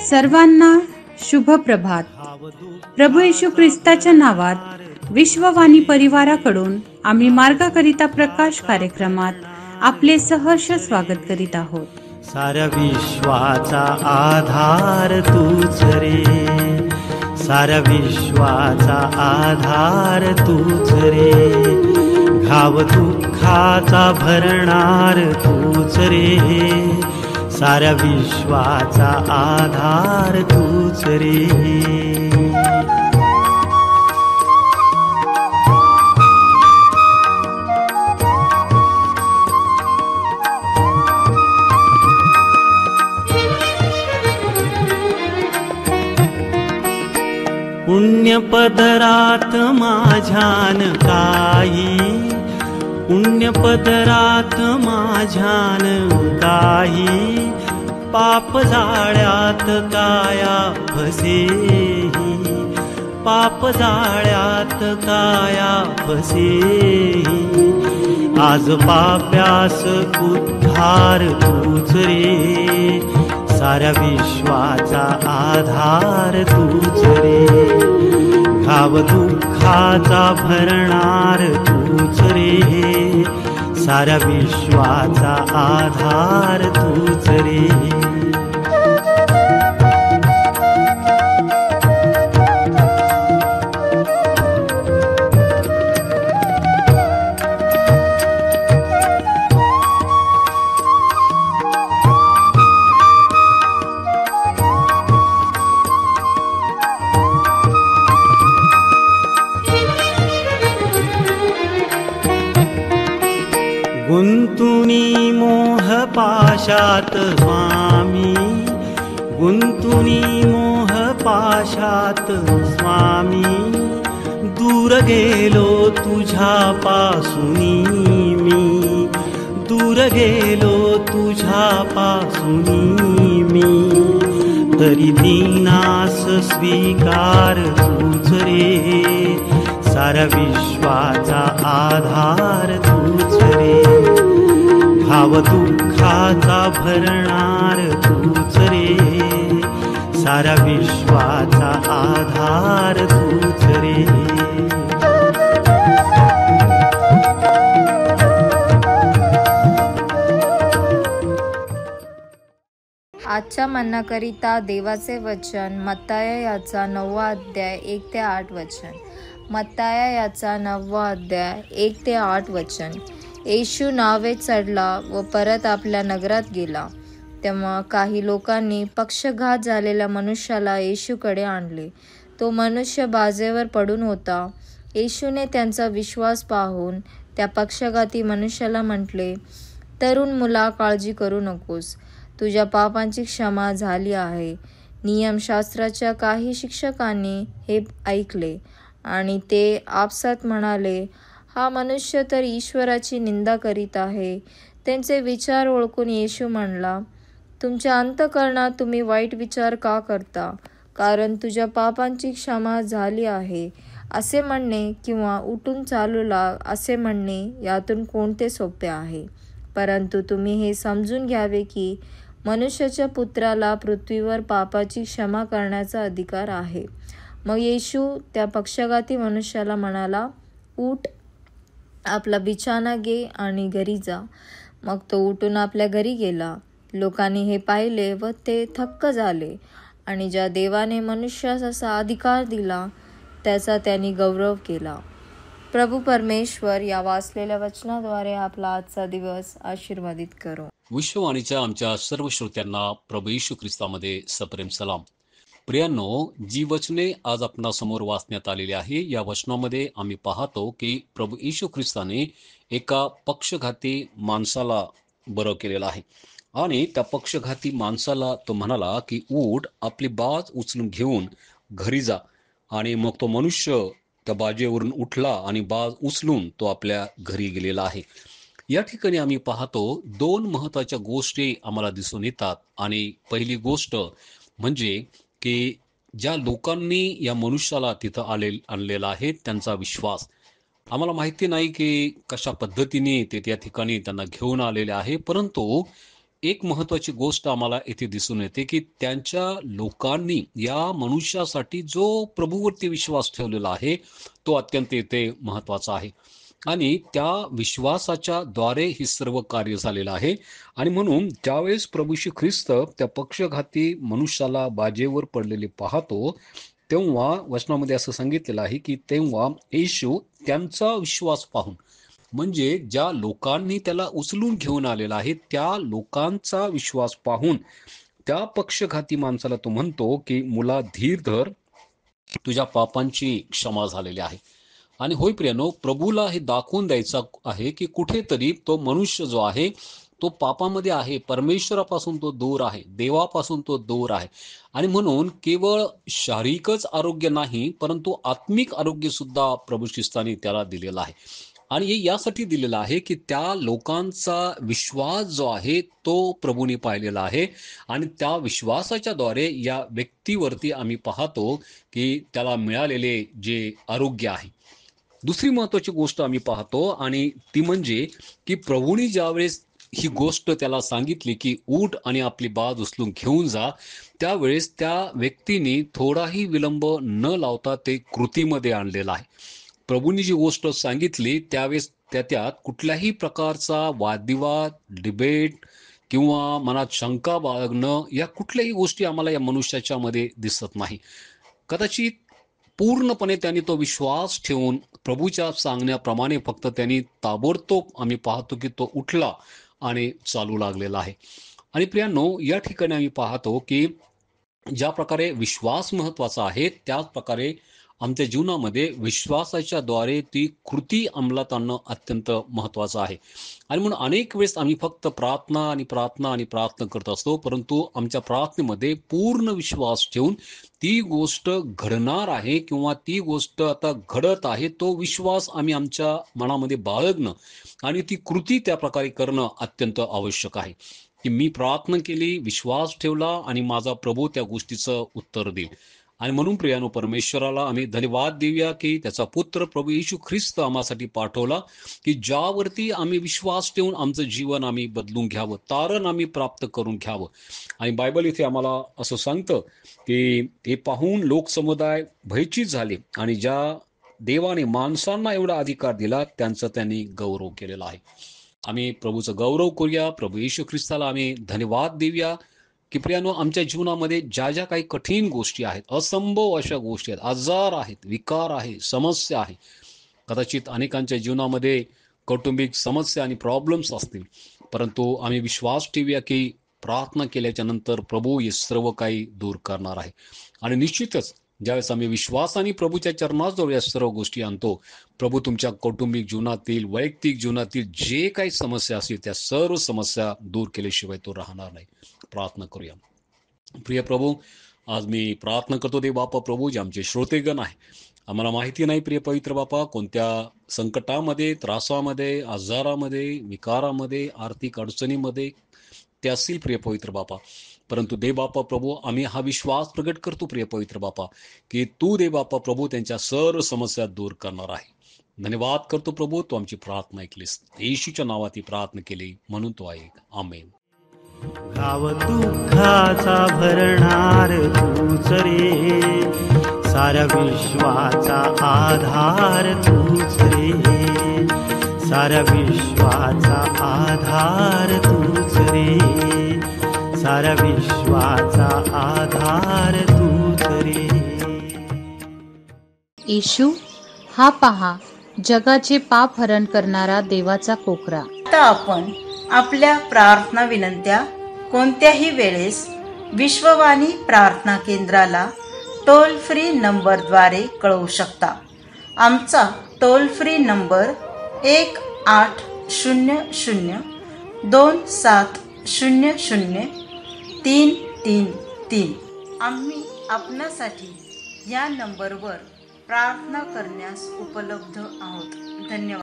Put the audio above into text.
सर्वांना शुभ प्रभात. प्रभू येशू ख्रिस्ताच्या नावात विश्ववाणी परिवाराकडून आम्ही मार्गाकरिता प्रकाश कार्यक्रमात आपले सहर्ष स्वागत करीत आहोत. साऱ्या विश्वाचा आधार तूच रे, साऱ्या विश्वाचा आधार तूच रे, घाव दुःखाचा भरणार तूच रे, साऱ्या विश्वाचा आधार तूच रे. पुण्यपदरात माझ्यान काही, पुण्यपदरात माझ्यान काही, पाप जाळ्यात काया फसेही, पाप जाळ्यात काया फसेही, आज पाप्यास उद्धार तूच रे, साऱ्या विश्वाचा आधार तूच रे, घाव दुःखाचा भरणार तूच रे, साऱ्या विश्वाचा आधार तूच रे. गुंतुनी मोह पाशात स्वामी, गुंतुनी मोह पाशात स्वामी, दूर गेलो तुझ्यापासूनी मी, दूर गेलो तुझ्यापासूनी मी, तरी दीनास स्वीकार तूच रे, साऱ्या विश्वाचा आधार तूच रे, भाव दुःखाचा भरणार तूच रे, साऱ्या विश्वाचा आधार तूच रे. आजच्या मन्नाकरिता देवाचे वचन मत्ताया याचा 9वा अध्याय 1 ते 8 वचन. मत्ताया याचा 9वा अध्याय 1 ते 8 वचन. येशू नावे चढला व परत आपल्या नगरात गेला. तेव्हा काही लोकांनी पक्षघात झालेल्या मनुष्याला येशूकडे आणले. तो मनुष्य बाजेवर पडून होता. येशूने त्यांचा विश्वास पाहून त्या पक्षघाती मनुष्याला म्हटले, तरुण मुला, काळजी करू नकोस, तुझ्या पापांची क्षमा झाली आहे. नियमशास्त्राच्या काही शिक्षकांनी हे ऐकले आणि ते आपसात म्हणाले, हा मनुष्य तर ईश्वराची निंदा करीत आहे. त्यांचे विचार ओळखून येशू म्हणला, तुमच्या अंतःकरणात तुम्ही वाईट विचार का करता? कारण तुझ्या पापांची क्षमा झाली आहे असे म्हणणे किंवा उठून चालू लाग असे म्हणणे यातून कोणते सोपे आहे? परंतु तुम्ही हे समजून घ्यावे की मनुष्याच्या पुत्राला पृथ्वीवर पापाची क्षमा करण्याचा अधिकार आहे. मग येशू त्या पक्षघाती मनुष्याला म्हणाला, उठ, आपला बिछाना घे आणि घरी जा. मग तो उठून आपल्या घरी गेला. लोकांनी हे पाहिले व ते थक्क झाले आणि ज्या देवाने मनुष्यास असा अधिकार दिला त्याचा त्यांनी गौरव केला. प्रभू परमेश्वर या वाचलेल्या वचनाद्वारे आपला आजचा दिवस आशीर्वादित करो. विश्ववाणीच्या आमच्या सर्व श्रोत्यांना प्रभू येशू ख्रिस्तामध्ये सप्रेम सलाम. प्रियांनो, जी वचने आज आपणासमोर वाचण्यात आलेली आहे, या वचनामध्ये आम्ही पाहतो की प्रभू येशू ख्रिस्ताने एका पक्षघाती माणसाला बरं केलेलं आहे आणि त्या पक्षघाती माणसाला तो म्हणाला की उठ, आपली बाज उचलून घेऊन घरी जा. आणि मग तो मनुष्य त्या बाजेवरून उठला आणि बाज उचलून तो आपल्या घरी गेलेला आहे. या ठिकाणी आम्ही पाहतो 2 महत्त्वाच्या गोष्टी आम्हाला दिसून येतात. आणि पहिली गोष्ट म्हणजे की ज्या लोकांनी या मनुष्याला तिथं आणलेला आहे त्यांचा विश्वास. आम्हाला माहिती नाही की कशा पद्धतीने ते त्या ठिकाणी त्यांना घेऊन आलेले आहे, परंतु एक महत्वाची गोष्ट आम्हाला इथे दिसून येते की त्यांच्या लोकांनी या मनुष्यासाठी जो प्रभूवरती विश्वास ठेवलेला आहे तो अत्यंत इथे महत्वाचा आहे आणि त्या विश्वासाच्या द्वारे ही सर्व कार्य झालेलं आहे. आणि म्हणून ज्यावेळेस प्रभू श्री ख्रिस्त त्या पक्षघाती मनुष्याला बाजेवर पडलेले पाहतो तेव्हा वचनामध्ये असं सांगितलेलं आहे की तेव्हा येशू त्यांचा विश्वास पाहून, म्हणजे ज्या लोकांनी त्याला उचलून घेऊन आलेला आहे त्या लोकांचा विश्वास पाहून त्या पक्षघाती माणसाला तो म्हणतो की मुला धीर धर, तुझ्या पापांची क्षमा झालेली आहे. आणि होय प्रियानो, प्रभूला हे दाखवून द्यायचं आहे की कुठेतरी तो मनुष्य जो आहे तो पापामध्ये आहे, परमेश्वरापासून तो दूर आहे, देवापासून तो दूर आहे. आणि म्हणून केवळ शारीरिकच आरोग्य नाही परंतु आत्मिक आरोग्य सुद्धा प्रभू ख्रिस्ताने त्याला दिलेलं आहे. आणि हे यासाठी दिलेलं आहे की त्या लोकांचा विश्वास जो आहे तो प्रभूने पाहिलेला आहे आणि त्या विश्वासाच्या द्वारे या व्यक्तीवरती आम्ही पाहतो की त्याला मिळालेले जे आरोग्य आहे. दुसरी महत्वाची गोष्ट आम्ही पाहतो आणि ती म्हणजे की प्रभूने ज्यावेळेस ही गोष्ट त्याला सांगितली की उठ आणि आपली बाज उचलून घेऊन जा, त्यावेळेस त्या व्यक्तीने थोडाही विलंब न लावता ते कृतीमध्ये आणलेला आहे. प्रभूंनी जी गोष्ट सांगितली त्यावेळेस त्यात कुठल्याही प्रकारचा वादविवाद, डिबेट किंवा मनात शंका बाळगणं या कुठल्याही गोष्टी आम्हाला या मनुष्याच्या मध्ये दिसत नाही. कदाचित पूर्णपणे त्यांनी तो विश्वास ठेवून प्रभूच्या सांगण्याप्रमाणे फक्त त्यांनी ताबडतोब आम्ही पाहतो की तो उठला आणि चालू लागलेला आहे. आणि प्रियांनो, या ठिकाणी आम्ही पाहतो की ज्या प्रकारे विश्वास महत्वाचा आहे त्याच प्रकारे आमच्या जीवनामध्ये विश्वासाच्या द्वारे ती कृती अंमलात आणणं अत्यंत महत्वाचं आहे. आणि म्हणून अनेक वेळेस आम्ही फक्त प्रार्थना आणि प्रार्थना आणि प्रार्थना करत असतो, परंतु आमच्या प्रार्थनेमध्ये पूर्ण विश्वास ठेवून ती गोष्ट घडणार आहे किंवा ती गोष्ट आता घडत आहे तो विश्वास आम्ही आमच्या मनामध्ये बाळगणं आणि ती कृती त्या प्रकारे करणं अत्यंत आवश्यक आहे. की मी प्रार्थना केली, विश्वास ठेवला आणि माझा प्रभू त्या गोष्टीचं उत्तर देईल. आणि म्हणून प्रियानो, परमेश्वराला आम्ही धन्यवाद देऊया की त्याचा पुत्र प्रभू येशू ख्रिस्त आम्हासाठी पाठवला की ज्यावरती आम्ही विश्वास ठेवून आमचं जीवन आम्ही बदलून घ्यावं, तारण आम्ही प्राप्त करून घ्यावं. आणि बायबल इथे आम्हाला असं सांगतं की ते पाहून लोकसमुदाय भयचीत झाले आणि ज्या देवाने माणसांना एवढा अधिकार दिला त्यांचा त्यांनी गौरव केलेला आहे. आम्ही प्रभूचं गौरव करूया, प्रभू येशू ख्रिस्ताला आम्ही धन्यवाद देऊया की प्रियानो, आमच्या जीवनामध्ये ज्या ज्या काही कठीण गोष्टी आहेत, असंभव अशा गोष्टी आहेत, आजार आहेत, विकार आहे, समस्या आहे, कदाचित अनेकांच्या जीवनामध्ये कौटुंबिक समस्या आणि प्रॉब्लेम्स असतील, परंतु आम्ही विश्वास ठेवूया की प्रार्थना केल्याच्या नंतर प्रभू हे सर्व काही दूर करणार आहे. आणि निश्चितच ज्यावेळेस आम्ही विश्वासाने प्रभूच्या चरणाजवळ या सर्व गोष्टी आणतो, प्रभू तुमच्या कौटुंबिक जीवनातील, वैयक्तिक जीवनातील जे काही समस्या असतील त्या सर्व समस्या दूर केल्याशिवाय तो राहणार नाही. प्रार्थना करूया. प्रिय प्रभू, आज मी प्रार्थना करतो दे बापा प्रभू, जे आमचे श्रोतेगण आहे, आम्हाला माहिती नाही प्रिय पवित्र बापा कोणत्या संकटामध्ये, त्रासामध्ये, आजारामध्ये, विकारामध्ये, आर्थिक अडचणीमध्ये ते असतील प्रिय पवित्र बापा, परंतु दे बापा प्रभू आम्ही हा विश्वास प्रगट करतो प्रिय पवित्र बापा की तू दे बापा प्रभू त्यांच्या सर्व समस्या दूर करणार आहे. धन्यवाद करतो प्रभू, तू आमची प्रार्थना ऐकलीस, येशूच्या नावात ही प्रार्थना केली म्हणून तो ऐक. आमेन. गाव दुःखाचा भरणार तूच रे, साऱ्या विश्वाचा आधार तूच रे, साऱ्या विश्वाचा आधार तूच रे, साऱ्या विश्वाचा आधार तूच रे. येशू हा पहा जगाचे पाप हरण करणारा देवाचा कोकरा. आता आपण आपल्या प्रार्थना विनंत्या कोणत्याही वेळेस विश्ववाणी प्रार्थना केंद्राला टोल फ्री नंबरद्वारे कळवू शकता. आमचा टोल फ्री नंबर 1-800-270-0333. आम्ही आपणासाठी या नंबरवर प्रार्थना करण्यास उपलब्ध आहोत. धन्यवाद.